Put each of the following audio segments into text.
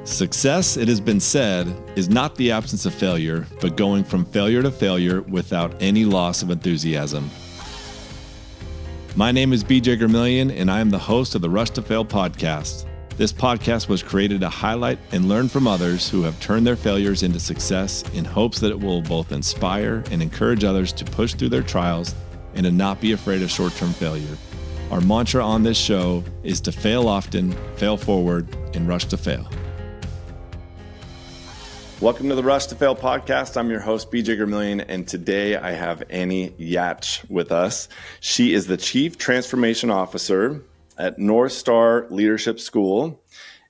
Success, it has been said, is not the absence of failure, but going from failure to failure without any loss of enthusiasm. My name is BJ Gramillion, and I am the host of the Rush to Fail podcast. This podcast was created to highlight and learn from others who have turned their failures into success in hopes that it will both inspire and encourage others to push through their trials and to not be afraid of short-term failure. Our mantra on this show is to fail often, fail forward, and rush to fail. Welcome to the Rush to Fail podcast. I'm your host, BJ Gramillion, and today I have Annie Yatch with us. She is the Chief Transformation Officer at North Star Leadership School,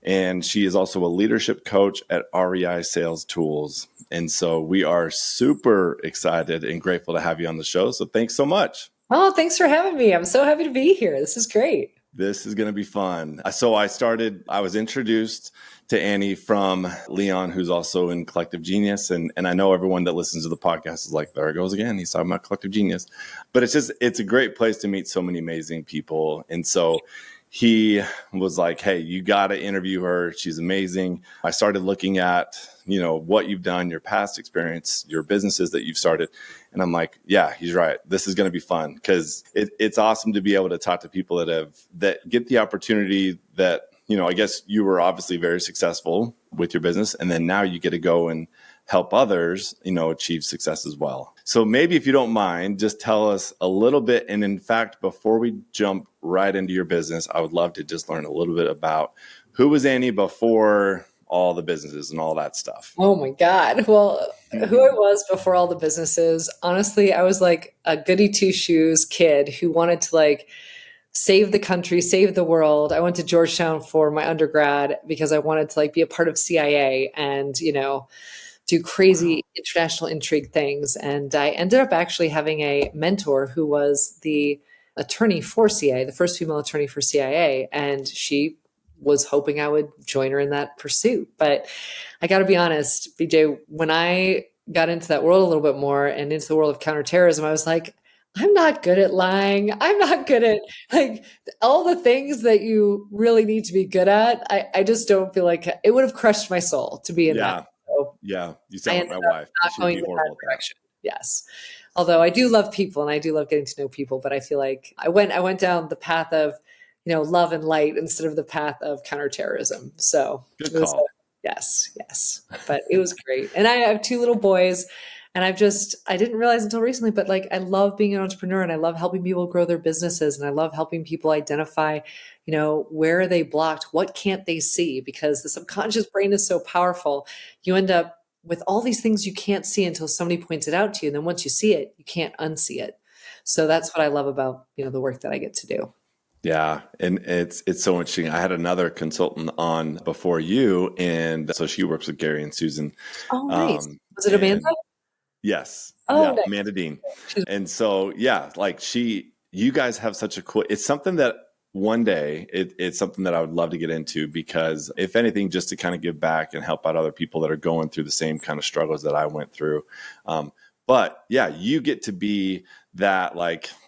and she is also a leadership coach at REI Sales Tools. And so we are super excited and grateful to have you on the show. So thanks so much. Oh, thanks for having me. I'm so happy to be here. This is great. This is going to be fun. So I was introduced to Annie from Leon, who's also in Collective Genius. And I know everyone that listens to the podcast is like, there it goes again. He's talking about Collective Genius. But it's a great place to meet so many amazing people. And so he was like, hey, you got to interview her. She's amazing. I started looking at, what you've done, your past experience, your businesses that you've started. And I'm like, yeah, he's right. This is going to be fun because it's awesome to be able to talk to people that get the opportunity that, I guess you were obviously very successful with your business. And then now you get to go and help others, achieve success as well. So maybe if you don't mind, just tell us a little bit. And in fact, before we jump right into your business, I would love to just learn a little bit about who was Annie before all the businesses and all that stuff. Oh my God. Well, who I was before all the businesses, honestly, I was like a goody two shoes kid who wanted to save the country, save the world. I went to Georgetown for my undergrad because I wanted to be a part of CIA and, do crazy international intrigue things. And I ended up actually having a mentor who was the attorney for CIA, the first female attorney for CIA. And she was hoping I would join her in that pursuit. But I got to be honest, BJ, when I got into that world a little bit more and into the world of counterterrorism, I was like, I'm not good at lying. I'm not good at all the things that you really need to be good at. I just don't feel like it would have crushed my soul to be in that. So yeah. You sound like my wife. Not going in that direction. Yes. Although I do love people and I do love getting to know people, but I feel like I went down the path of, love and light instead of the path of counterterrorism. So good call. Yes. But it was great. And I have two little boys. And I didn't realize until recently, but I love being an entrepreneur and I love helping people grow their businesses. And I love helping people identify, where are they blocked? What can't they see? Because the subconscious brain is so powerful. You end up with all these things you can't see until somebody points it out to you. And then once you see it, you can't unsee it. So that's what I love about, the work that I get to do. Yeah. And it's so interesting. I had another consultant on before you. And so she works with Gary and Susan. Oh, nice. Was it Amanda? Yes. Oh, yeah. nice. Amanda Dean. And so, yeah, you guys have such a cool, it's something that one day it's something that I would love to get into because if anything, just to kind of give back and help out other people that are going through the same kind of struggles that I went through. But yeah, you get to be that,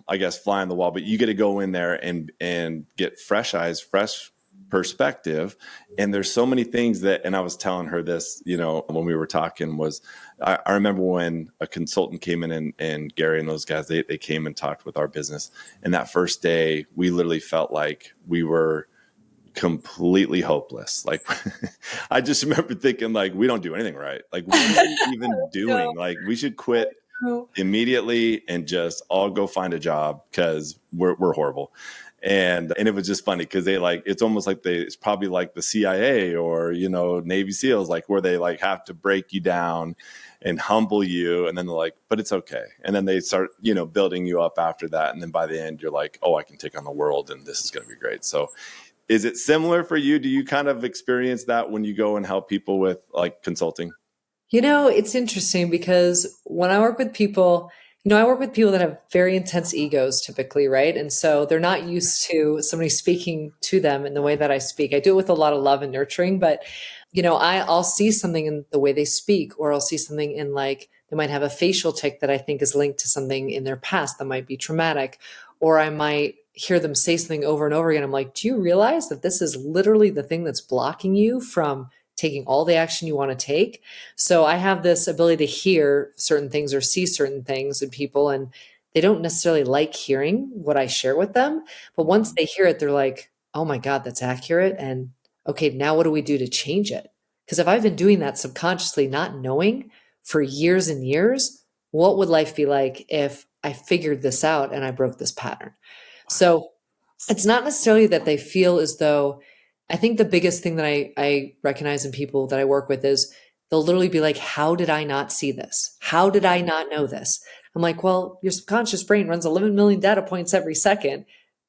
I guess, fly on the wall, but you get to go in there and get fresh eyes, fresh perspective. And there's so many things and I was telling her this, when we were talking was, I remember when a consultant came in and Gary and those guys, they came and talked with our business. And that first day, we literally felt like we were completely hopeless. I just remember thinking we don't do anything right. What are we even doing? We should quit immediately and just all go find a job because we're horrible. And it was just funny because it's almost it's probably like the CIA or, Navy SEALs, where they have to break you down and humble you. And then they're like, but it's okay. And then they start, building you up after that. And then by the end, you're like, oh, I can take on the world and this is going to be great. So is it similar for you? Do you kind of experience that when you go and help people with consulting? It's interesting because when I work with people, I work with people that have very intense egos typically, right? And so they're not used to somebody speaking to them in the way that I speak. I do it with a lot of love and nurturing, but, I'll see something in the way they speak, or I'll see something in they might have a facial tic that I think is linked to something in their past that might be traumatic, or I might hear them say something over and over again. I'm like, do you realize that this is literally the thing that's blocking you from taking all the action you want to take. So I have this ability to hear certain things or see certain things in people, and they don't necessarily like hearing what I share with them. But once they hear it, they're like, oh my God, that's accurate. And okay, now what do we do to change it? Because if I've been doing that subconsciously, not knowing for years and years, what would life be like if I figured this out and I broke this pattern? So it's not necessarily that they feel as though, I think the biggest thing that I recognize in people that I work with is they'll literally be like, how did I not see this? How did I not know this? I'm like, well, your subconscious brain runs 11 million data points every second.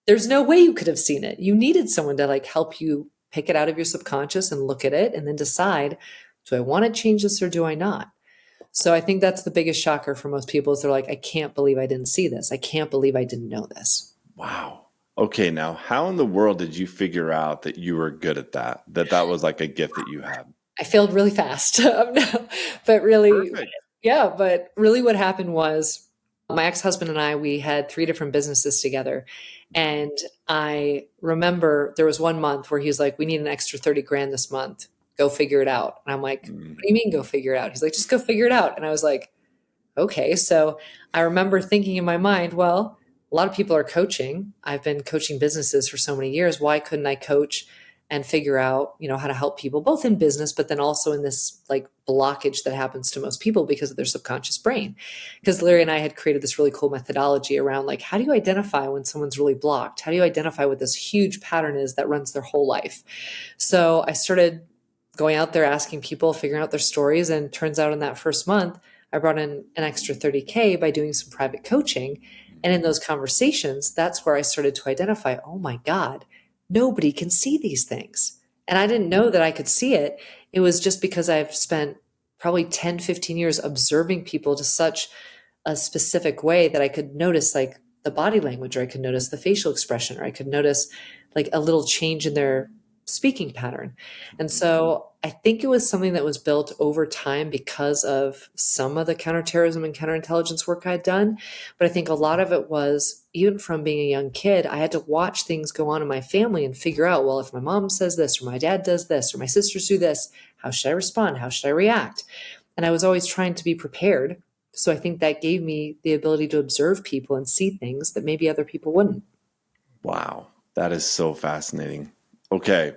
There's no way you could have seen it. You needed someone to like help you pick it out of your subconscious and look at it and then decide, do I want to change this or do I not? So I think that's the biggest shocker for most people is they're like, I can't believe I didn't see this. I can't believe I didn't know this. Wow. Okay, now how in the world did you figure out that you were good at that? That was like a gift that you had? I failed really fast. But really, Perfect. yeah, but really what happened was my ex-husband and I, we had 3 different businesses together. And I remember there was one month where he's like, we need an extra 30 grand this month. Go figure it out. And I'm like, what do you mean go figure it out? He's like, just go figure it out. And I was like, okay. So I remember thinking in my mind, well, a lot of people are coaching. I've been coaching businesses for so many years. Why couldn't I coach and figure out, how to help people both in business, but then also in this like blockage that happens to most people because of their subconscious brain? Because Larry and I had created this really cool methodology around like, how do you identify when someone's really blocked? How do you identify what this huge pattern is that runs their whole life? So I started going out there, asking people, figuring out their stories. And turns out in that first month, I brought in an extra 30K by doing some private coaching. And in those conversations, that's where I started to identify, oh my God, nobody can see these things. And I didn't know that I could see it. It was just because I've spent probably 10, 15 years observing people to such a specific way that I could notice like the body language, or I could notice the facial expression, or I could notice like a little change in their speaking pattern. And so I think it was something that was built over time because of some of the counterterrorism and counterintelligence work I had done. But I think a lot of it was, even from being a young kid, I had to watch things go on in my family and figure out, well, if my mom says this, or my dad does this, or my sisters do this, how should I respond? How should I react? And I was always trying to be prepared. So I think that gave me the ability to observe people and see things that maybe other people wouldn't. Wow. That is so fascinating. Okay.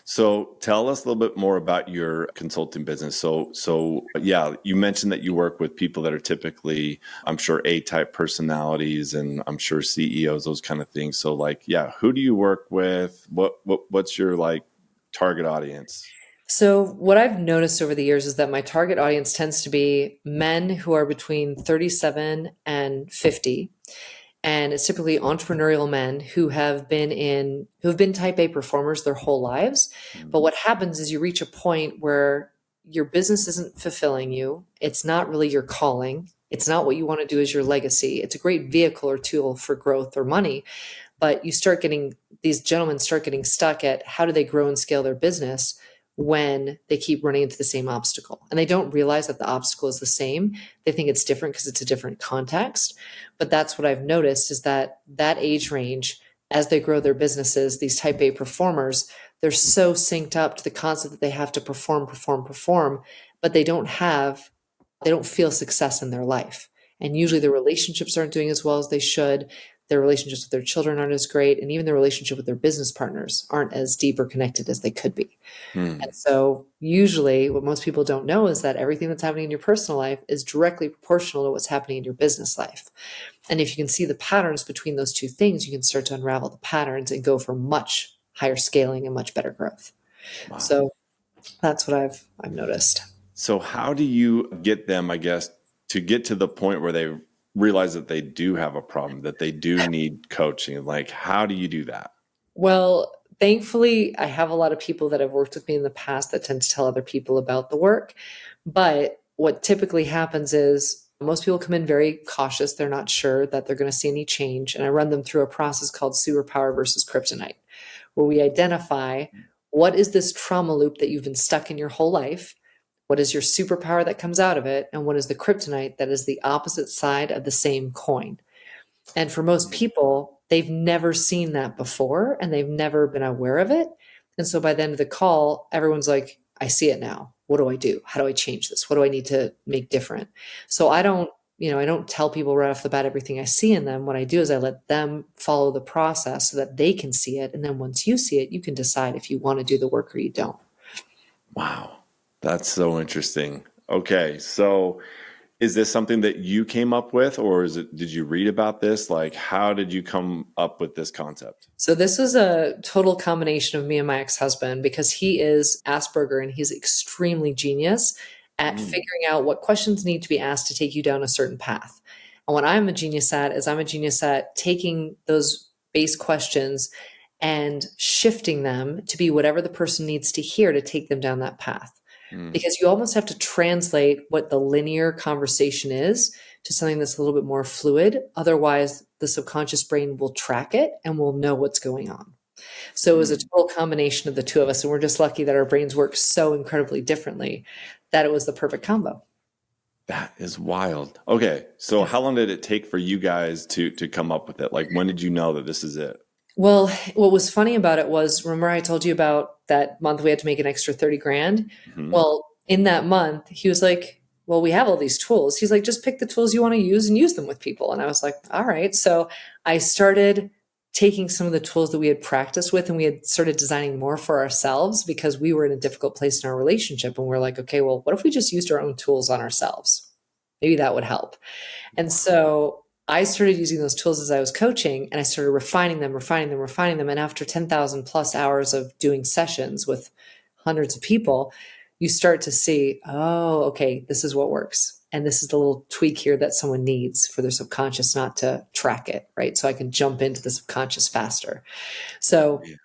So tell us a little bit more about your consulting business. So yeah, you mentioned that you work with people that are typically, I'm sure, A-type personalities, and I'm sure CEOs, those kind of things. So like, yeah, who do you work with? What's your like target audience? So what I've noticed over the years is that my target audience tends to be men who are between 37 and 50. And it's typically entrepreneurial men who have been type A performers their whole lives. But what happens is you reach a point where your business isn't fulfilling you. It's not really your calling. It's not what you want to do as your legacy. It's a great vehicle or tool for growth or money. But these gentlemen start getting stuck at how do they grow and scale their business when they keep running into the same obstacle. And they don't realize that the obstacle is the same. They think it's different because it's a different context. But that's what I've noticed is that age range, as they grow their businesses, these type A performers, they're so synced up to the concept that they have to perform, but they don't feel success in their life. And usually their relationships aren't doing as well as they should. Their relationships with their children aren't as great. And even their relationship with their business partners aren't as deep or connected as they could be. And so usually what most people don't know is that everything that's happening in your personal life is directly proportional to what's happening in your business life. And if you can see the patterns between those two things, you can start to unravel the patterns and go for much higher scaling and much better growth. Wow. So that's what I've noticed. So how do you get them, I guess, to get to the point where they realize that they do have a problem, that they do need coaching? Like, how do you do that? Well, thankfully, I have a lot of people that have worked with me in the past that tend to tell other people about the work. But what typically happens is most people come in very cautious. They're not sure that they're going to see any change. And I run them through a process called superpower versus kryptonite, where we identify what is this trauma loop that you've been stuck in your whole life? What is your superpower that comes out of it? And what is the kryptonite that is the opposite side of the same coin? And for most people, they've never seen that before and they've never been aware of it. And so by the end of the call, everyone's like, I see it now. What do I do? How do I change this? What do I need to make different? So I don't tell people right off the bat everything I see in them. What I do is I let them follow the process so that they can see it. And then once you see it, you can decide if you want to do the work or you don't. Wow. That's so interesting. Okay. So is this something that you came up with, or did you read about this? Like, how did you come up with this concept? So this was a total combination of me and my ex-husband because he is Asperger and he's extremely genius at Mm, figuring out what questions need to be asked to take you down a certain path. And what I'm a genius at is I'm a genius at taking those base questions and shifting them to be whatever the person needs to hear to take them down that path. mm, Because you almost have to translate what the linear conversation is to something that's a little bit more fluid. Otherwise, the subconscious brain will track it and will know what's going on. So it was a mm. total combination of the two of us. And we're just lucky that our brains work so incredibly differently that it was the perfect combo. That is wild. Okay. So how long did it take for you guys to come up with it? Like, when did you know that this is it? Well, what was funny about it was, remember I told you about that month we had to make an extra 30 grand? Hmm. Well, in that month, he was like, well, we have all these tools. He's like, just pick the tools you want to use and use them with people. And I was like, all right. So I started taking some of the tools that we had practiced with and we had started designing more for ourselves because we were in a difficult place in our relationship. And we're like, okay, well, what if we just used our own tools on ourselves? Maybe that would help. And so I started using those tools as I was coaching and I started refining them, refining them, refining them. And after 10,000 plus hours of doing sessions with hundreds of people, you start to see, oh, okay, this is what works. And this is the little tweak here that someone needs for their subconscious not to track it, right? So I can jump into the subconscious faster. So Yeah.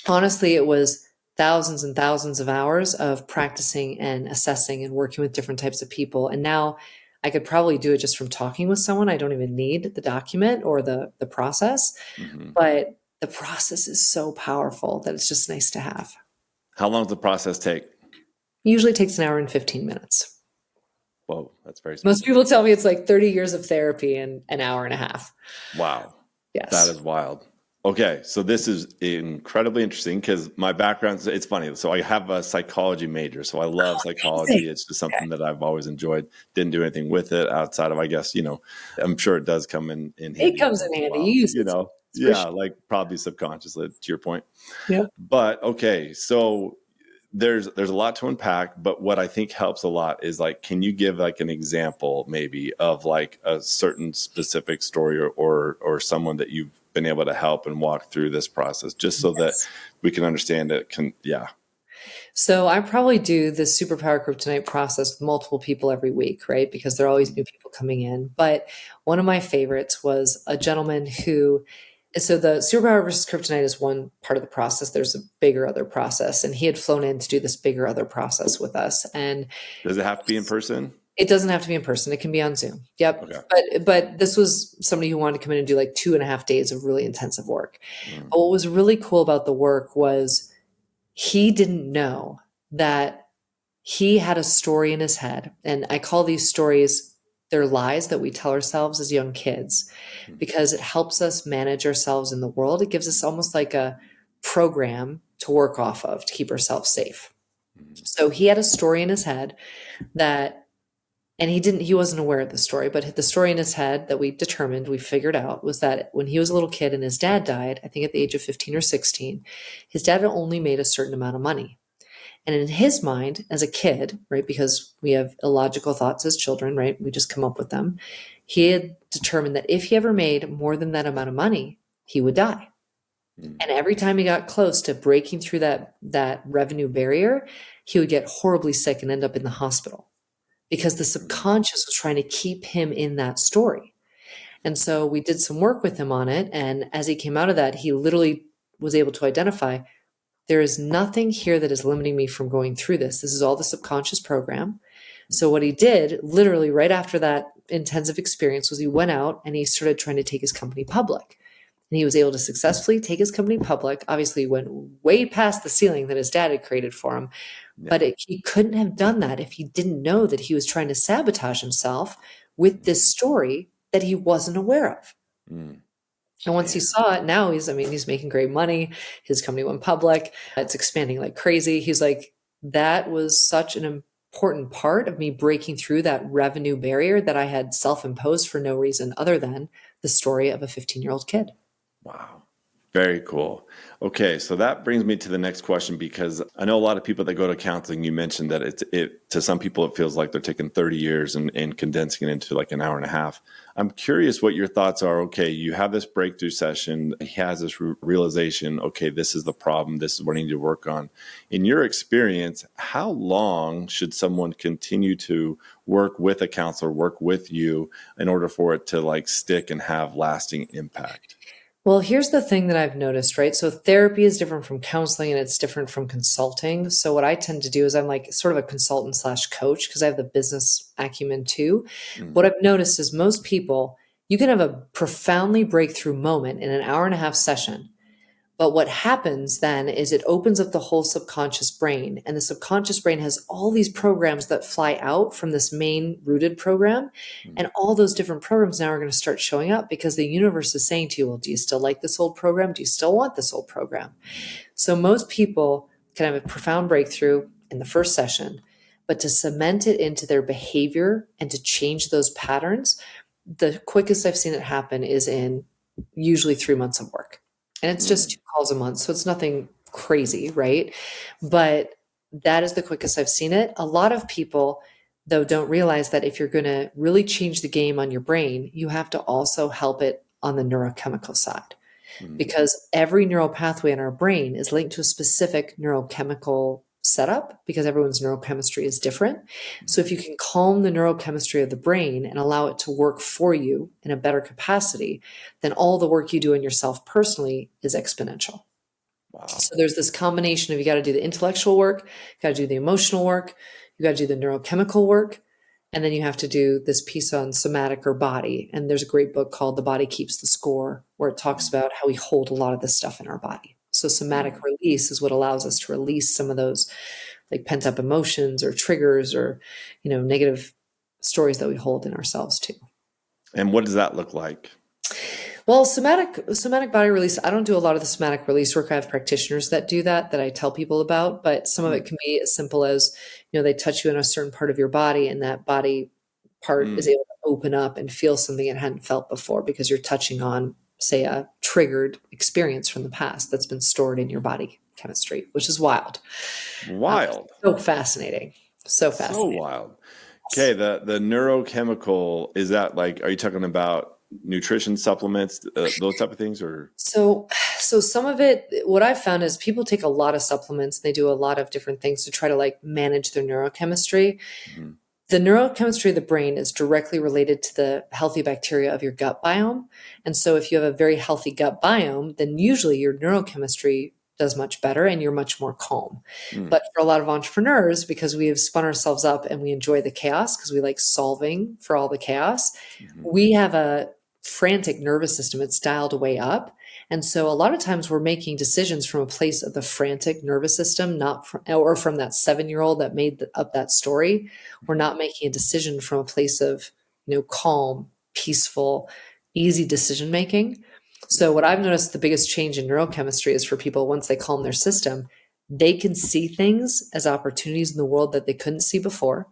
honestly, it was thousands and thousands of hours of practicing and assessing and working with different types of people. And now I could probably do it just from talking with someone. I don't even need the document or the process, Hmm. but the process is so powerful that it's just nice to have. How long does the process take? It usually takes an hour and 15 minutes. Whoa, that's very Most specific. people tell me it's like 30 years of therapy in an hour and a half. Wow. That Yes. is wild. Okay, so this is incredibly interesting because my background, it's funny. So I have a psychology major, so I love Amazing. psychology. It's just something that I've always enjoyed. Didn't do anything with it outside of, I guess, I'm sure it does come in It handy comes every in once in a handy. while, You use it for Yeah, sure. like probably subconsciously, to your point. Yeah. But okay, so there's a lot to unpack, but what I think helps a lot is like, can you give like an example maybe of like a certain specific story or someone that you've been able to help and walk through this process just so that Yes. we can understand it yeah. So I probably do the superpower kryptonite process with multiple people every week, right? Because there are always new people coming in. But one of my favorites was a gentleman who, so the superpower versus kryptonite is one part of the process. There's a bigger other process, and he had flown in to do this bigger other process with us. And Does it have to be in person? it doesn't have to be in person; it can be on Zoom. Yep. Okay. But this was somebody who wanted to come in and do like 2.5 days of really intensive work. Mm, But what was really cool about the work was he didn't know that he had a story in his head. And I call these stories, they're lies that we tell ourselves as young kids mm, because it helps us manage ourselves in the world. It gives us almost like a program to work off of to keep ourselves safe. mm, So he had a story in his head that, and he wasn't aware of the story, but the story in his head that we figured out was that when he was a little kid and his dad died, I think at the age of 15 or 16, his dad had only made a certain amount of money. And in his mind, as a kid, right, because we have illogical thoughts as children, right, we just come up with them, he had determined that if he ever made more than that amount of money, he would die. mm, And every time he got close to breaking through that revenue barrier, he would get horribly sick and end up in the hospital because the mm, subconscious was trying to keep him in that story. And so we did some work with him on it. And as he came out of that, he literally was able to identify there is nothing here that is limiting me from going through this. This is all the subconscious program. So what he did literally right after that intensive experience was he went out and he started trying to take his company public. And he was able to successfully take his company public. Obviously, he went way past the ceiling that his dad had created for him. yeah. But he couldn't have done that if he didn't know that he was trying to sabotage himself with this story that he wasn't aware of. Mm, And once he man. saw it, now he's making great money. His company went public. It's expanding like crazy. He's like, that was such an important part of me breaking through that revenue barrier that I had self-imposed for no reason other than the story of a 15-year-old kid. Wow. Very cool. Okay, so that brings me to the next question because I know a lot of people that go to counseling, you mentioned that it to some people it feels like they're taking 30 years and condensing it into like an hour and a half. I'm curious what your thoughts are. Okay, you have this breakthrough session, he has this realization, okay, this is the problem, this is what I need to work on. In your experience, how long should someone continue to work with a counselor, work with you in order for it to like stick and have lasting impact? Well, here's the thing that I've noticed, right? So therapy is different from counseling and it's different from consulting. So what I tend to do is I'm like sort of a consultant slash coach because I have the business acumen too. What I've noticed is most people, you can have a profoundly breakthrough moment in an hour and a half session. But what happens then is it opens up the whole subconscious brain. And the subconscious brain has all these programs that fly out from this main rooted program. Mm-hmm. And all those different programs now are going to start showing up because the universe is saying to you, well, do you still like this old program? Do you still want this old program? So most people can have a profound breakthrough in the first session, but to cement it into their behavior and to change those patterns, the quickest I've seen it happen is in usually 3 months of work. And it's just 2 calls a month. So it's nothing crazy, right? But that is the quickest I've seen it. A lot of people, though, don't realize that if you're going to really change the game on your brain, you have to also help it on the neurochemical side because every neural pathway in our brain is linked to a specific neurochemical setup because everyone's neurochemistry is different. So if you can calm the neurochemistry of the brain and allow it to work for you in a better capacity, then all the work you do on yourself personally is exponential. Wow. So there's this combination of you got to do the intellectual work, you got to do the emotional work, you got to do the neurochemical work, and then you have to do this piece on somatic or body. And there's a great book called The Body Keeps the Score, where it talks about how we hold a lot of this stuff in our body. So somatic release is what allows us to release some of those like pent up emotions or triggers or, negative stories that we hold in ourselves too. And what does that look like? Well, somatic body release, I don't do a lot of the somatic release work. I have practitioners that do that I tell people about, but some of it can be as simple as, they touch you in a certain part of your body and that body part is able to open up and feel something it hadn't felt before because you're touching on, say, a triggered experience from the past that's been stored in your body chemistry, which is wild. Wild. So fascinating. So So fascinating. wild. Okay, the neurochemical, is that like, are you talking about nutrition supplements, those type of things, or? So some of it, what I've found is people take a lot of supplements. They do a lot of different things to try to like manage their neurochemistry. Mhm. The neurochemistry of the brain is directly related to the healthy bacteria of your gut biome. And so if you have a very healthy gut biome, then usually your neurochemistry does much better and you're much more calm. But for a lot of entrepreneurs, because we have spun ourselves up and we enjoy the chaos because we like solving for all the chaos, we have a frantic nervous system. It's dialed way up. And so a lot of times we're making decisions from a place of the frantic nervous system, not from, or from that 7-year-old that made up that story. We're not making a decision from a place of, calm, peaceful, easy decision making. So what I've noticed the biggest change in neurochemistry is for people once they calm their system, they can see things as opportunities in the world that they couldn't see before.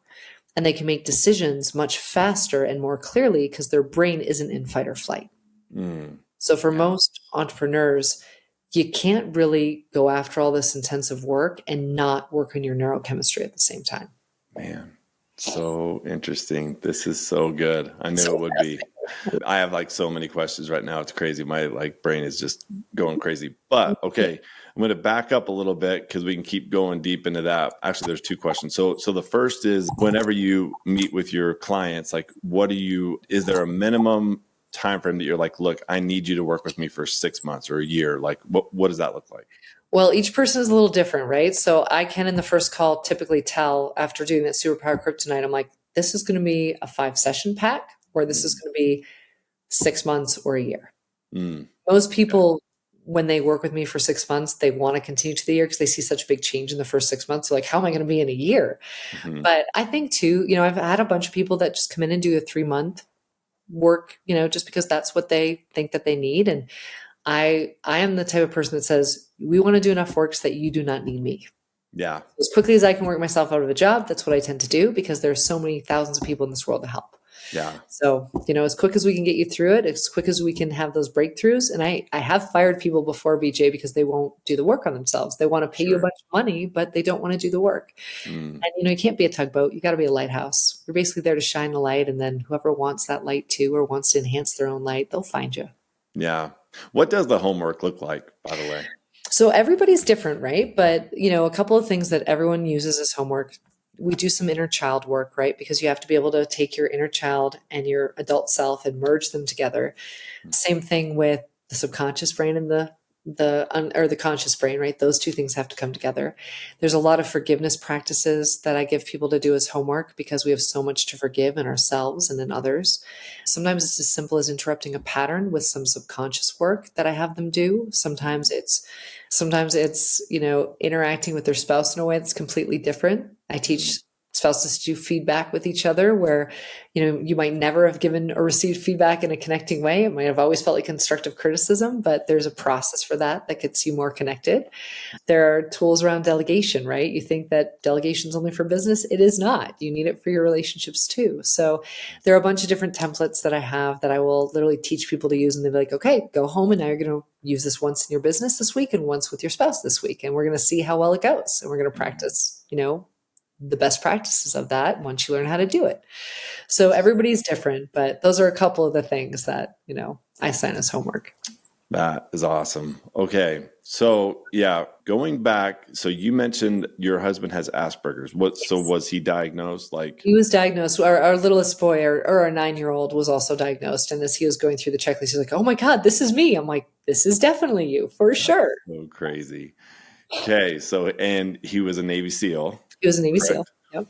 And they can make decisions much faster and more clearly because their brain isn't in fight or flight. So for most entrepreneurs, you can't really go after all this intensive work and not work on your neurochemistry at the same time. Man, so interesting. This is so good. I knew it would be. I have like so many questions right now. It's crazy. My like brain is just going crazy. But okay, I'm going to back up a little bit because we can keep going deep into that. Actually, there's two questions. So the first is whenever you meet with your clients, like is there a minimum time frame that you're like, look, I need you to work with me for 6 months or a year? Like what does that look like? Well, each person is a little different, right? So I can in the first call typically tell after doing that superpower kryptonite, I'm like, this is going to be a 5-session pack or this is going to be 6 months or a year. Most people, when they work with me for 6 months, they want to continue to the year because they see such big change in the first 6 months. So like, how am I going to be in a year? But I think too, I've had a bunch of people that just come in and do a 3-month work, just because that's what they think that they need. And I am the type of person that says, we want to do enough work so that you do not need me. Yeah. As quickly as I can work myself out of a job, that's what I tend to do because there's so many thousands of people in this world to help. Yeah. So, as quick as we can get you through it, as quick as we can have those breakthroughs. And I have fired people before, BJ, because they won't do the work on themselves. They want to pay you a Sure. bunch of money, but they don't want to do the work. Mm. And, you can't be a tugboat. You got to be a lighthouse. You're basically there to shine the light. And then whoever wants that light too, or wants to enhance their own light, they'll find you. Yeah. What does the homework look like, by the way? So everybody's different, right? But, a couple of things that everyone uses as homework. We do some inner child work, right? Because you have to be able to take your inner child and your adult self and merge them together. Same thing with the subconscious brain and the conscious brain, right? Those two things have to come together. There's a lot of forgiveness practices that I give people to do as homework because we have so much to forgive in ourselves and in others. Sometimes it's as simple as interrupting a pattern with some subconscious work that I have them do. Sometimes it's, interacting with their spouse in a way that's completely different. I teach spouses to do feedback with each other where, you might never have given or received feedback in a connecting way. It might have always felt like constructive criticism, but there's a process for that gets you more connected. There are tools around delegation, right? You think that delegation is only for business. It is not. You need it for your relationships too. So there are a bunch of different templates that I have that I will literally teach people to use. And they'll be like, okay, go home and now you're going to use this once in your business this week and once with your spouse this week. And we're going to see how well it goes. And we're going to practice, the best practices of that once you learn how to do it. So everybody's different, but those are a couple of the things that, I assign as homework. That is awesome. Okay. So yeah, going back, so you mentioned your husband has Asperger's. So was he diagnosed? He was diagnosed. Our littlest boy, or our 9-year-old, was also diagnosed. And as he was going through the checklist, he's like, "Oh my God, this is me." I'm like, "This is definitely you for sure." So crazy. Okay. So, and he was a Navy SEAL. He was a Navy SEAL. Correct. Yep.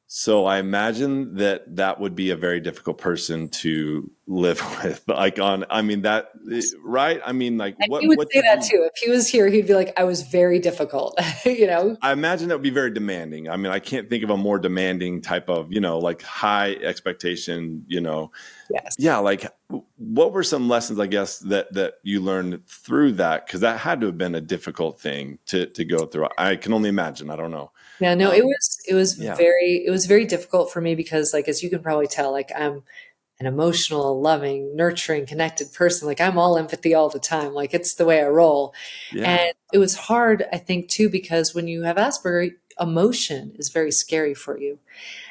So I imagine that would be a very difficult person to live with. Right? I mean, And what he would say did that you? too. If he was here, he'd be like, "I was very difficult." I imagine that would be very demanding. I mean, I can't think of a more demanding type of, like high expectation, Yes. Yeah. Like what were some lessons, I guess, that you learned through that? Because that had to have been a difficult thing to go through. I can only imagine. I don't know. Yeah, no, Yeah. it was very difficult for me because, like, as you can probably tell, like, I'm an emotional, loving, nurturing, connected person. Like, I'm all empathy all the time. Like, it's the way I roll. Yeah. And it was hard, I think, too, because when you have Asperger, emotion is very scary for you.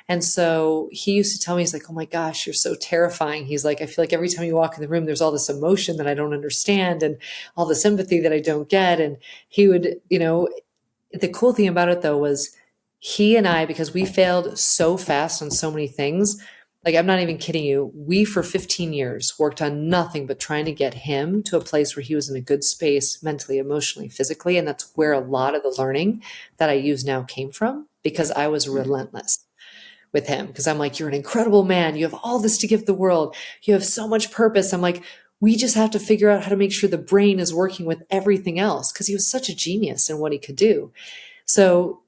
And so he used to tell me, he's like, "Oh my gosh, you're so terrifying." He's like, "I feel like every time you walk in the room, there's all this emotion that I don't understand and all this empathy that I don't get." And he would, the cool thing about it though was he and I, because we failed so fast on so many things, like I'm not even kidding you, we for 15 years worked on nothing but trying to get him to a place where he was in a good space mentally, emotionally, physically. And that's where a lot of the learning that I use now came from because I was relentless with him. Because I'm like, "You're an incredible man. You have all this to give the world. You have so much purpose." I'm like, "We just have to figure out how to make sure the brain is working with everything else." Because he was such a genius in what he could do. So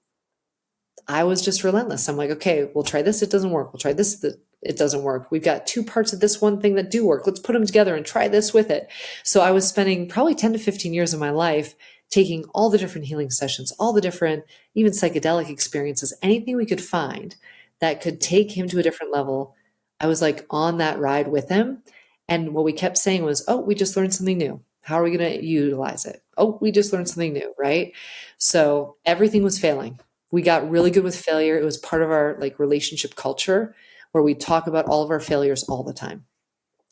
I was just relentless. I'm like, "Okay, we'll try this. It doesn't work. We'll try this. It doesn't work. We've got two parts of this one thing that do work. Let's put them together and try this with it." So I was spending probably 10 to 15 years of my life taking all the different healing sessions, all the different, even psychedelic experiences, anything we could find that could take him to a different level. I was like on that ride with him. And what we kept saying was, "Oh, we just learned something new. How are we going to utilize it? Oh, we just learned something new," right? So everything was failing. We got really good with failure. It was part of our like relationship culture where we talk about all of our failures all the time.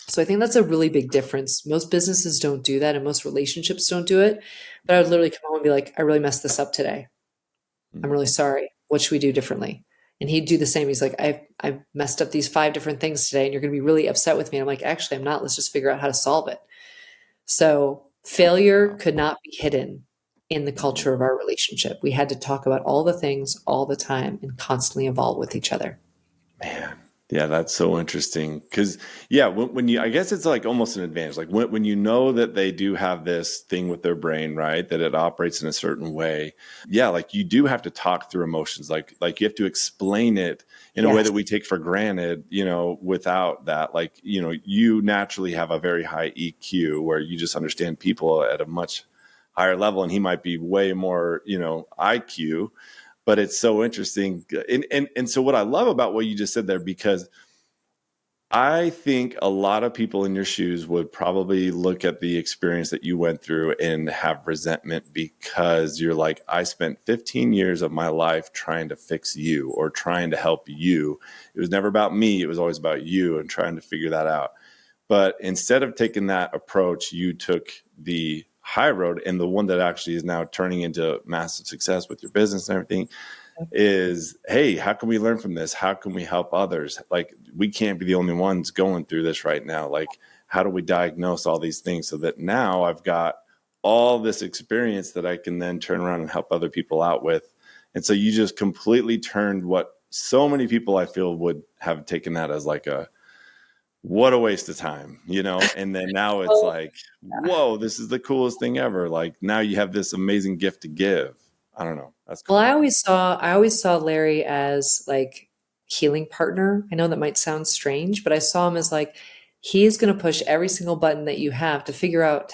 So I think that's a really big difference. Most businesses don't do that and most relationships don't do it. But I would literally come home and be like, "I really messed this up today. I'm really sorry. What should we do differently?" And he'd do the same. He's like, I've messed up these 5 different things today and you're going to be really upset with me. And I'm like, "Actually, I'm not. Let's just figure out how to solve it." So failure could not be hidden in the culture of our relationship. We had to talk about all the things all the time and constantly evolve with each other. Man, yeah, that's so interesting. Because, yeah, when you, I guess it's like almost an advantage. Like when you know that they do have this thing with their brain, right, that it operates in a certain way. Yeah, like you do have to talk through emotions. Like you have to explain it in a way Yes. that we take for granted, without that. Like, you naturally have a very high EQ where you just understand people at a much higher level, and he might be way more, IQ. But it's so interesting. And so what I love about what you just said there, because I think a lot of people in your shoes would probably look at the experience that you went through and have resentment, because you're like, I spent 15 years of my life trying to fix you or trying to help you. It was never about me. It was always about you and trying to figure that out. But instead of taking that approach, you took the high road, and the one that actually is now turning into massive success with your business and everything is, hey, how can we learn from this? How can we help others? Like, we can't be the only ones going through this right now. Like, how do we diagnose all these things so that now I've got all this experience that I can then turn around and help other people out with? And so you just completely turned what so many people I feel would have taken that as like what a waste of time, and then now it's like, whoa, this is the coolest thing ever. Like, now you have this amazing gift to give. I don't know. That's cool. Well, I always saw Larry as like healing partner. I know that might sound strange, but I saw him as like, he is going to push every single button that you have to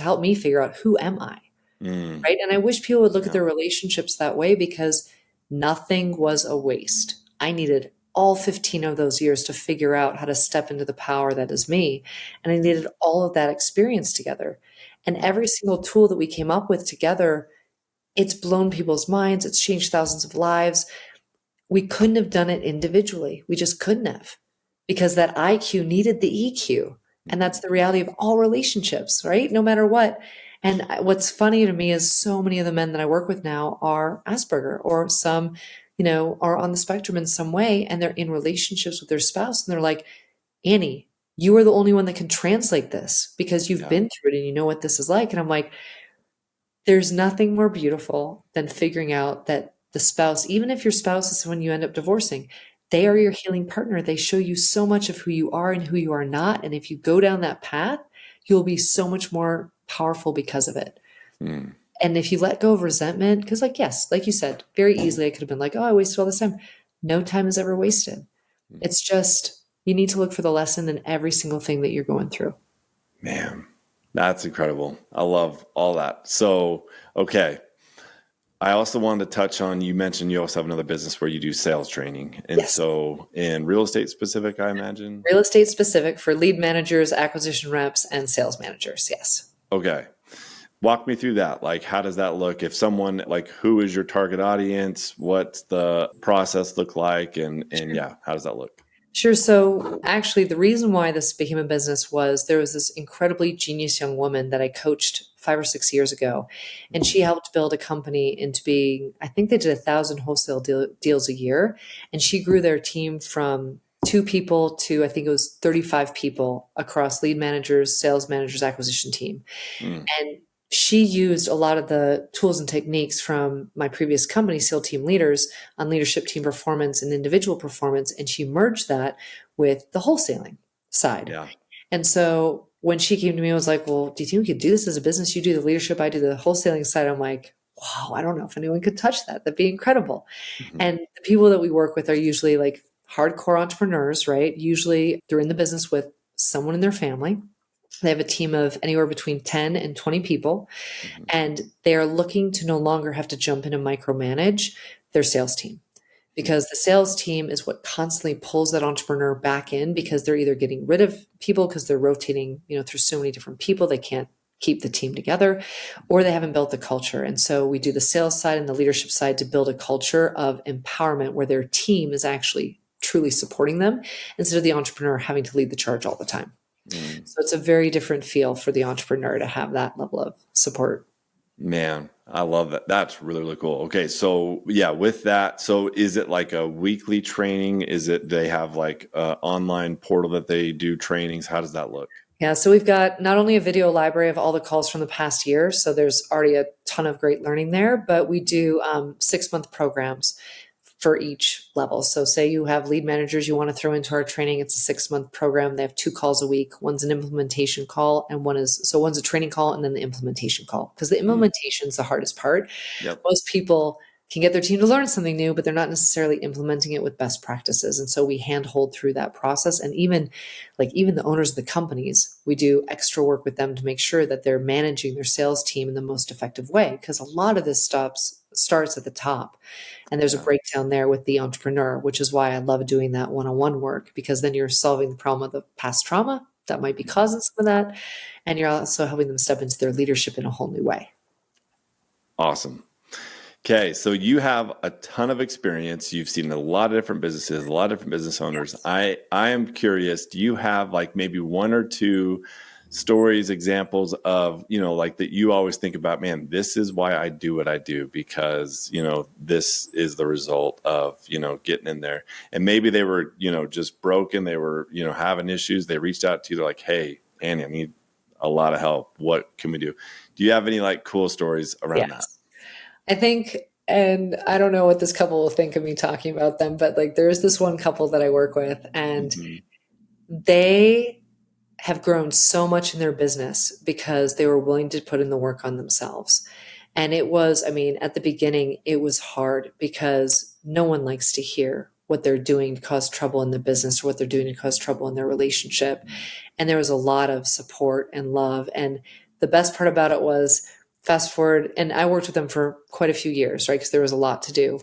help me figure out who am I. Right. And I wish people would look at their relationships that way, because nothing was a waste. I needed all 15 of those years to figure out how to step into the power that is me. And I needed all of that experience together. And every single tool that we came up with together, it's blown people's minds. It's changed thousands of lives. We couldn't have done it individually. We just couldn't have, because that IQ needed the EQ. And that's the reality of all relationships, right? No matter what. And what's funny to me is so many of the men that I work with now are Asperger, or some, are on the spectrum in some way, and they're in relationships with their spouse. And they're like, Annie, you are the only one that can translate this, because you've been through it and you know what this is like. And I'm like, there's nothing more beautiful than figuring out that the spouse, even if your spouse is someone you end up divorcing, they are your healing partner. They show you so much of who you are and who you are not. And if you go down that path, you'll be so much more powerful because of it. And if you let go of resentment, because yes, like you said, very easily I could have been like, oh, I wasted all this time. No time is ever wasted. It's just, you need to look for the lesson in every single thing that you're going through. Man, that's incredible. I love all that. So, okay. I also wanted to touch on, you mentioned you also have another business where you do sales training. And so in real estate specific, I imagine? Real estate specific for lead managers, acquisition reps, and sales managers. Yes. Okay. Walk me through that. Like, how does that look? If someone, like, who is your target audience? What's the process look like? And how does that look? Sure. So actually, the reason why this became a business was there was this incredibly genius young woman that I coached 5 or 6 years ago, and she helped build a company into being, I think they did 1,000 wholesale deals a year, and she grew their team from 2 people to, I think it was 35 people across lead managers, sales managers, acquisition team. And she used a lot of the tools and techniques from my previous company, SEAL Team Leaders, on leadership team performance and individual performance. And she merged that with the wholesaling side. Yeah. And so when she came to me, I was like, well, do you think we could do this as a business? You do the leadership, I do the wholesaling side. I'm like, wow, I don't know if anyone could touch that. That'd be incredible. And the people that we work with are usually like hardcore entrepreneurs, right? Usually they're in the business with someone in their family. They have a team of anywhere between 10 and 20 people, and they are looking to no longer have to jump in and micromanage their sales team, because the sales team is what constantly pulls that entrepreneur back in, because they're either getting rid of people because they're rotating, through so many different people, they can't keep the team together, or they haven't built the culture. And so we do the sales side and the leadership side to build a culture of empowerment where their team is actually truly supporting them, instead of the entrepreneur having to lead the charge all the time. So it's a very different feel for the entrepreneur to have that level of support. Man, I love that. That's really, really cool. Okay. So with that, so is it like a weekly training? They have like an online portal that they do trainings? How does that look? Yeah. So we've got not only a video library of all the calls from the past year, so there's already a ton of great learning there, but we do 6-month programs for each level. So say you have lead managers you want to throw into our training, it's a 6-month program. They have 2 calls a week. One's an implementation call, and one's a training call and then the implementation call, because the implementation is the hardest part. Yep. Most people can get their team to learn something new, but they're not necessarily implementing it with best practices. And so we handhold through that process. And even the owners of the companies, we do extra work with them to make sure that they're managing their sales team in the most effective way. Because a lot of this starts at the top. And there's a Yeah. breakdown there with the entrepreneur, which is why I love doing that one-on-one work, because then you're solving the problem of the past trauma that might be causing some of that. And you're also helping them step into their leadership in a whole new way. Awesome. Okay, so you have a ton of experience. You've seen a lot of different businesses, a lot of different business owners. I am curious, do you have like maybe one or two stories, examples of, like that you always think about, man, this is why I do what I do, because, this is the result of, getting in there. And maybe they were, just broken. They were, having issues. They reached out to you. They're like, hey, Annie, I need a lot of help. What can we do? Do you have any like cool stories around that? I think, and I don't know what this couple will think of me talking about them, but like there's this one couple that I work with, and they have grown so much in their business because they were willing to put in the work on themselves. And it was, at the beginning, it was hard because no one likes to hear what they're doing to cause trouble in the business or what they're doing to cause trouble in their relationship. And there was a lot of support and love. And the best part about it was, fast forward, and I worked with them for quite a few years, right? Because there was a lot to do.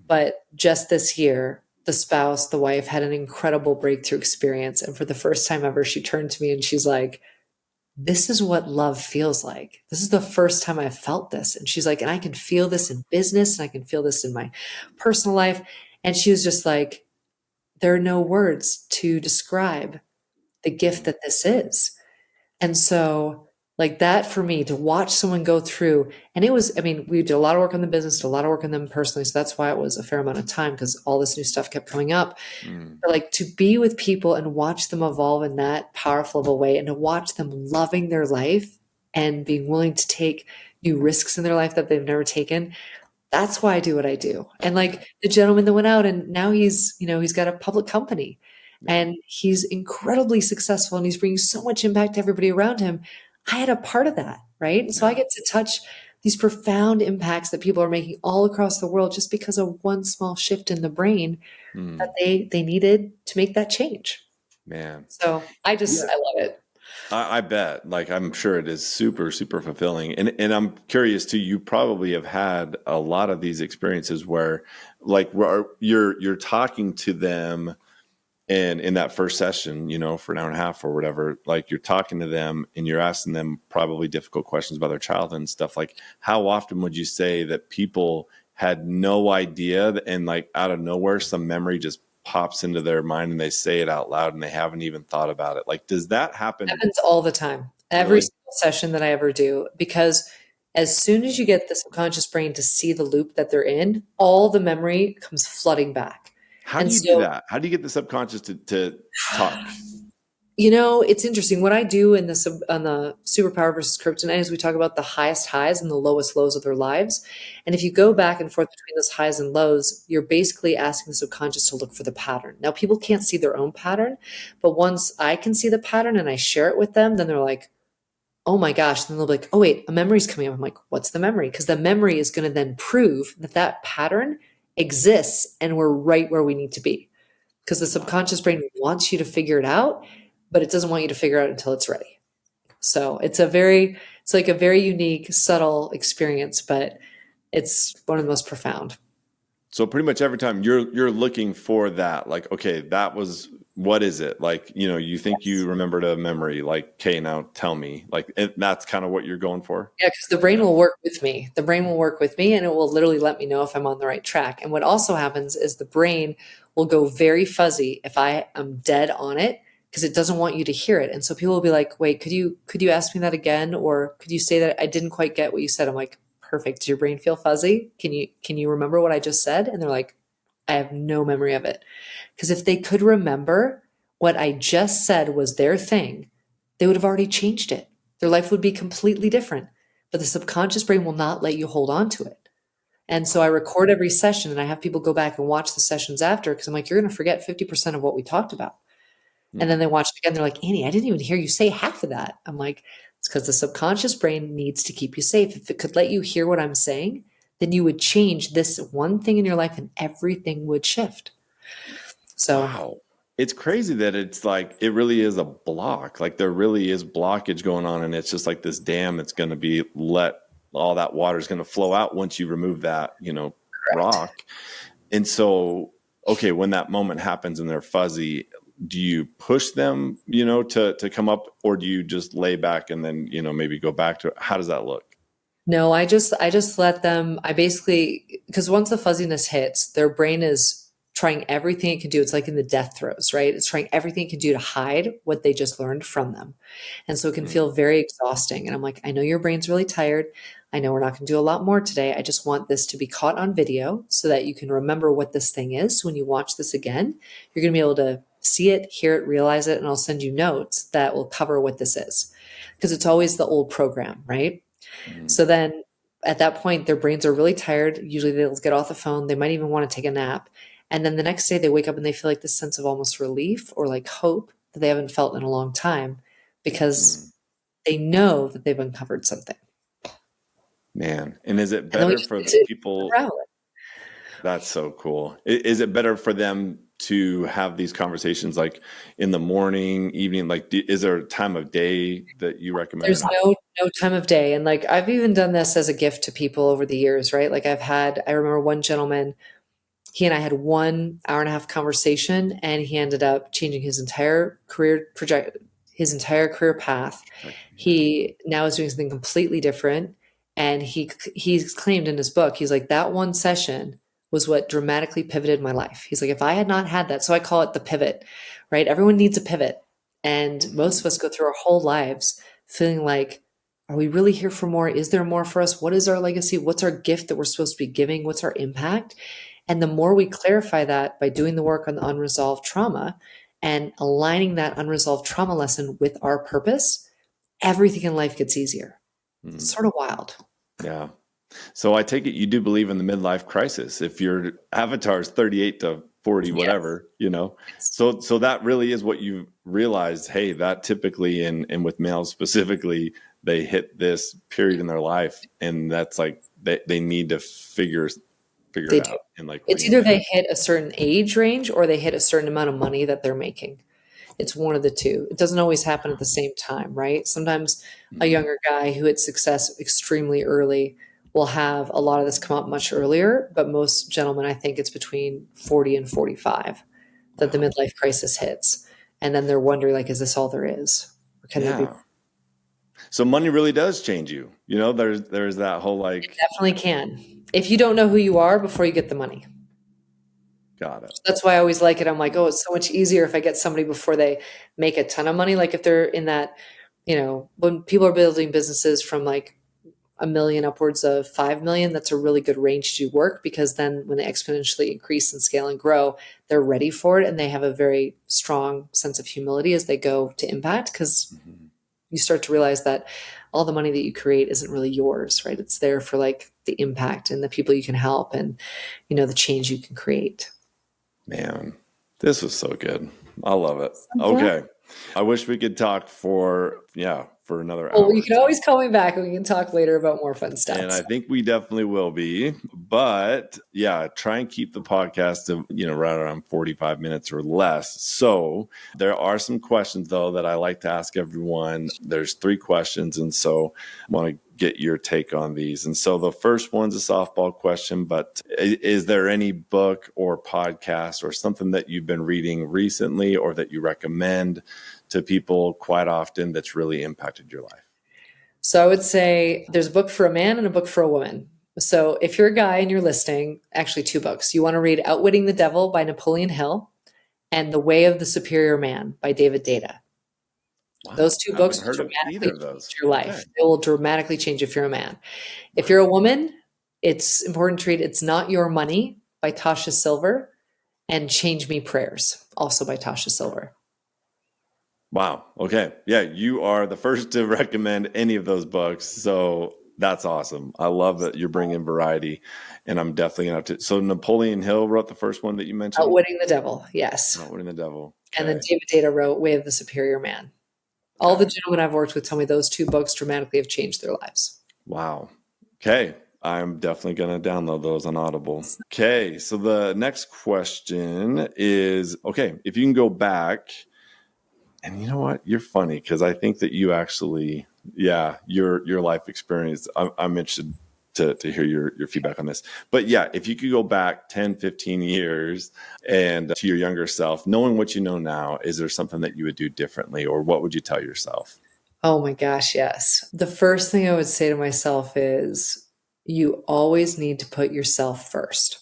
But just this year, the spouse, the wife, had an incredible breakthrough experience. And for the first time ever, she turned to me and she's like, this is what love feels like. This is the first time I've felt this. And she's like, and I can feel this in business and I can feel this in my personal life. And she was just like, there are no words to describe the gift that this is. And so like that for me to watch someone go through, and it was, we did a lot of work on the business, did a lot of work on them personally. So that's why it was a fair amount of time, because all this new stuff kept coming up. But like to be with people and watch them evolve in that powerful of a way, and to watch them loving their life and being willing to take new risks in their life that they've never taken. That's why I do what I do. And like the gentleman that went out and now he's got a public company and he's incredibly successful and he's bringing so much impact to everybody around him. I had a part of that, right? And so I get to touch these profound impacts that people are making all across the world just because of one small shift in the brain that they needed to make that change. Man. So I love it. I bet. Like, I'm sure it is super, super fulfilling. And I'm curious too, you probably have had a lot of these experiences where you're talking to them, and in that first session, for an hour and a half or whatever, like you're talking to them and you're asking them probably difficult questions about their childhood and stuff. Like, how often would you say that people had no idea, and like out of nowhere, some memory just pops into their mind and they say it out loud and they haven't even thought about it? Like, does that happen? It happens all the time. Every Really? single session that I ever do, because as soon as you get the subconscious brain to see the loop that they're in, all the memory comes flooding back. How do you do that? How do you get the subconscious to talk? It's interesting. What I do on the superpower versus kryptonite is we talk about the highest highs and the lowest lows of their lives. And if you go back and forth between those highs and lows, you're basically asking the subconscious to look for the pattern. Now, people can't see their own pattern, but once I can see the pattern and I share it with them, then they're like, oh my gosh. Then they'll be like, oh wait, a memory's coming up. I'm like, what's the memory? Because the memory is going to then prove that pattern exists and we're right where we need to be. Because the subconscious brain wants you to figure it out, but it doesn't want you to figure it out until it's ready. So it's like a very unique, subtle experience, but it's one of the most profound. So pretty much every time you're looking for that, like, okay, what is it? Like, you think you remembered a memory, like, okay, now tell me, like, that's kind of what you're going for. Yeah. Because the brain will work with me. The brain will work with me and it will literally let me know if I'm on the right track. And what also happens is the brain will go very fuzzy if I am dead on it, because it doesn't want you to hear it. And so people will be like, wait, could you ask me that again? Or could you say that I didn't quite get what you said? I'm like, perfect. Does your brain feel fuzzy? Can you remember what I just said? And they're like, I have no memory of it. Because if they could remember what I just said was their thing, they would have already changed it. Their life would be completely different. But the subconscious brain will not let you hold on to it. And so I record every session and I have people go back and watch the sessions after, because I'm like, you're going to forget 50% of what we talked about. And then they watch it again. They're like, Annie, I didn't even hear you say half of that. I'm like, it's because the subconscious brain needs to keep you safe. If it could let you hear what I'm saying, then you would change this one thing in your life and everything would shift. So Wow. It's crazy that it's like it really is a block. Like there really is blockage going on, and it's just like this dam that's going to be all that water is going to flow out once you remove that, correct. rock. And so, okay, when that moment happens and they're fuzzy, do you push them, to come up, or do you just lay back and then, maybe go back to it? How does that look? No, I just let them, I basically, because once the fuzziness hits, their brain is trying everything it can do. It's like in the death throes, right? It's trying everything it can do to hide what they just learned from them. And so it can Mm, feel very exhausting. And I'm like, I know your brain's really tired. I know we're not going to do a lot more today. I just want this to be caught on video so that you can remember what this thing is. So when you watch this again, you're going to be able to see it, hear it, realize it, and I'll send you notes that will cover what this is. Because it's always the old program, right? mm, So then at that point, their brains are really tired. Usually they'll get off the phone. They might even want to take a nap. And then the next day they wake up and they feel like this sense of almost relief or like hope that they haven't felt in a long time because mm. they know that they've uncovered something. Man. And is it And then we better just for get the to people? unravel it. That's so cool. Is it better for them to have these conversations like in the morning, evening? Like, is there a time of day that you There's recommend? no time of day. And like I've even done this as a gift to people over the years, right? Like I remember one gentleman, he and I had 1 hour and a half conversation and he ended up changing his entire career path. Yeah. He now is doing something completely different. And he's claimed in his book, he's like, that one session was what dramatically pivoted my life. He's like, if I had not had that, so I call it the pivot, right? Everyone needs a pivot. And most Mhm. of us go through our whole lives feeling like, are we really here for more? Is there more for us? What is our legacy? What's our gift that we're supposed to be giving? What's our impact? And the more we clarify that by doing the work on the unresolved trauma and aligning that unresolved trauma lesson with our purpose, everything in life gets easier. It's Mhm. sort of wild. Yeah. So I take it you do believe in the midlife crisis. If your avatar is 38 to 40, Yes. whatever. So that really is what you realized, hey, that typically and with males specifically, they hit this period in their life and that's like they need to figure They it do. out and like It's either reinvent. they hit a certain age range or they hit a certain amount of money that they're making. It's one of the two. It doesn't always happen at the same time, right? Sometimes a Mhm. younger guy who hits success extremely early will have a lot of this come up much earlier, but most gentlemen, I think it's between 40 and 45 that the Wow. midlife crisis hits. And then they're wondering, like, is this all there is? Or can there be? Yeah. So money really does change you. There's that whole like, Definitely can. If you don't know who you are before you get the money. got it. That's why I always like it. I'm like, oh, it's so much easier if I get somebody before they make a ton of money. Like if they're in that, when people are building businesses from like a million upwards of 5 million, that's a really good range to do work because then when they exponentially increase and scale and grow, they're ready for it and they have a very strong sense of humility as they go to impact because Mhm. you start to realize that all the money that you create isn't really yours, right? It's there for like the impact and the people you can help and the change you can create. Man, this was so good. I love it. I'm glad. Okay. I wish we could talk for another Well, hour you or can two. always call me back and we can talk later about more fun And stuff. I think we definitely will be. But yeah, try and keep the podcast to, right around 45 minutes or less. So there are some questions though that I like to ask everyone. There's 3 questions. And so I want to get your take on these. And so the first one's a softball question, but is there any book or podcast or something that you've been reading recently or that you recommend to people quite often that's really impacted your life? So I would say there's a book for a man and a book for a woman. So if you're a guy and you're listening, actually 2 books. You want to read Outwitting the Devil by Napoleon Hill and The Way of the Superior Man by David Data. Those Wow. two I haven't books will heard of either dramatically of change those. your Okay. life. It will dramatically change if you're a man. If you're Wow. a woman, it's important to read It's Not Your Money by Tasha Silver and Change Me Prayers, also by Tasha Silver. Wow. Okay. Yeah, you are the first to recommend any of those books. So that's awesome. I love that you're bringing variety, and I'm definitely gonna have to. So Napoleon Hill wrote the first one that you mentioned. Outwitting the Devil, yes. Outwitting the Devil. And then Okay. David Data wrote Way of the Superior Man. All the Okay. gentlemen I've worked with tell me those 2 books dramatically have changed their lives. Wow. Okay. I'm definitely going to download those on Audible. Okay. So the next question is, okay, if you can go back, and you know what? You're funny because I think that you actually, your life experience, I'm interested to hear your feedback on this. But yeah, if you could go back 10, 15 years and to your younger self, knowing what you know now, is there something that you would do differently, or what would you tell yourself? Oh my gosh, yes. The first thing I would say to myself is you always need to put yourself first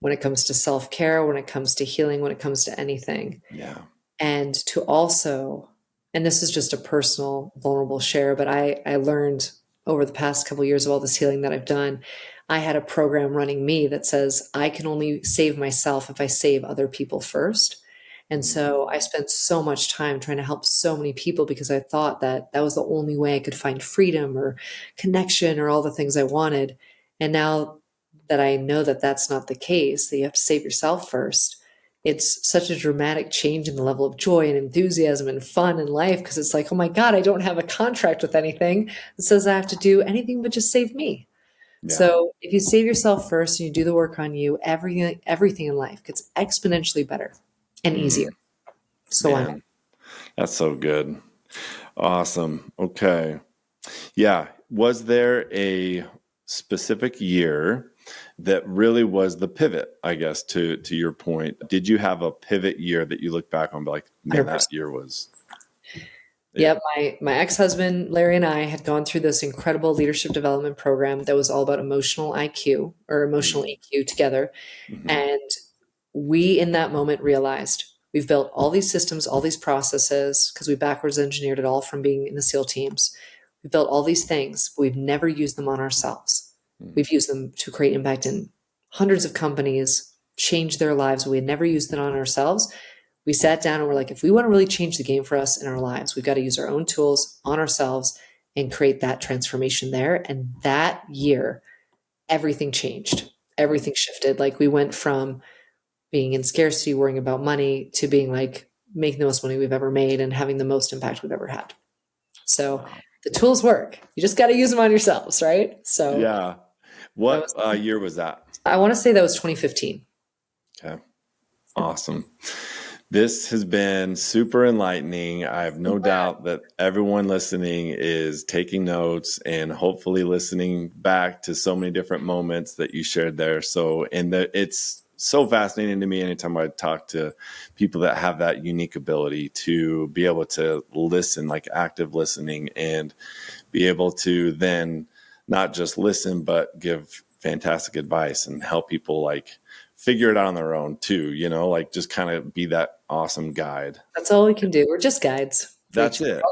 when it comes to self-care, when it comes to healing, when it comes to anything. Yeah. And to also, and this is just a personal, vulnerable share, but I learned over the past couple of years of all this healing that I've done, I had a program running me that says I can only save myself if I save other people first. And so I spent so much time trying to help so many people because I thought that that was the only way I could find freedom or connection or all the things I wanted. And now that I know that that's not the case, that you have to save yourself first, it's such a dramatic change in the level of joy and enthusiasm and fun in life because it's like, oh my God, I don't have a contract with anything that says I have to do anything but just save me. Yeah. So if you save yourself first and you do the work on you, everything in life gets exponentially better and easier. So Man, that's so good. Awesome. Okay. Yeah. Was there a specific year that really was the pivot, I guess, to your point? Did you have a pivot year that you look back on and be like, man, 100%. that year was... Yep, my ex-husband Larry and I had gone through this incredible leadership development program that was all about emotional IQ or emotional EQ together. And we in that moment realized we've built all these systems, all these processes, because we backwards engineered it all from being in the SEAL teams. We built all these things, but we've never used them on ourselves. We've used them to create impact in hundreds of companies, change their lives. We had never used them on ourselves. We sat down and we're like, if we want to really change the game for us in our lives, we've got to use our own tools on ourselves and create that transformation there. And that year, everything changed. Everything shifted. Like we went from being in scarcity, worrying about money, to being like making the most money we've ever made and having the most impact we've ever had. So the tools work. You just got to use them on yourselves, right? So yeah. What year was that? I want to say that was 2015. Okay. Awesome. This has been super enlightening. I have no doubt that everyone listening is taking notes and hopefully listening back to so many different moments that you shared there. So, it's so fascinating to me anytime I talk to people that have that unique ability to be able to listen, like active listening, and be able to then not just listen, but give fantastic advice and help people like figure it out on their own too, like just kind of be that awesome guide. That's all we can do. We're just guides. That's it.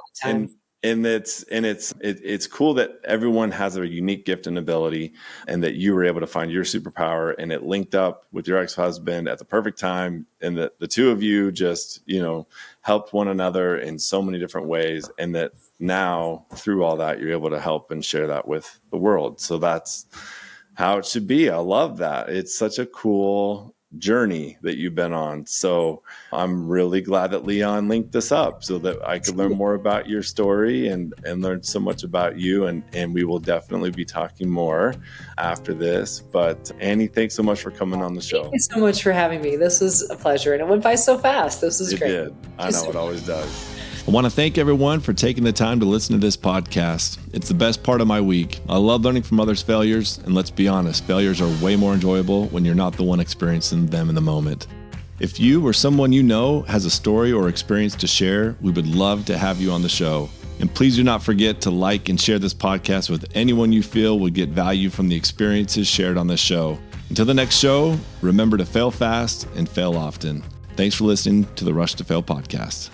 And it's cool that everyone has a unique gift and ability, and that you were able to find your superpower and it linked up with your ex-husband at the perfect time. And that the two of you just, helped one another in so many different ways. And that now through all that, you're able to help and share that with the world. So that's how it should be. I love that. It's such a cool journey that you've been on. So I'm really glad that Leon linked this up so that I could learn more about your story and learn so much about you. And we will definitely be talking more after this. But Annie, thanks so much for coming on the show. Thank you so much for having me. This was a pleasure. And it went by so fast. This was great. It did. I know it always does. I want to thank everyone for taking the time to listen to this podcast. It's the best part of my week. I love learning from others' failures, and let's be honest, failures are way more enjoyable when you're not the one experiencing them in the moment. If you or someone you know has a story or experience to share, we would love to have you on the show. And please do not forget to like and share this podcast with anyone you feel would get value from the experiences shared on this show. Until the next show, remember to fail fast and fail often. Thanks for listening to the Rush to Fail podcast.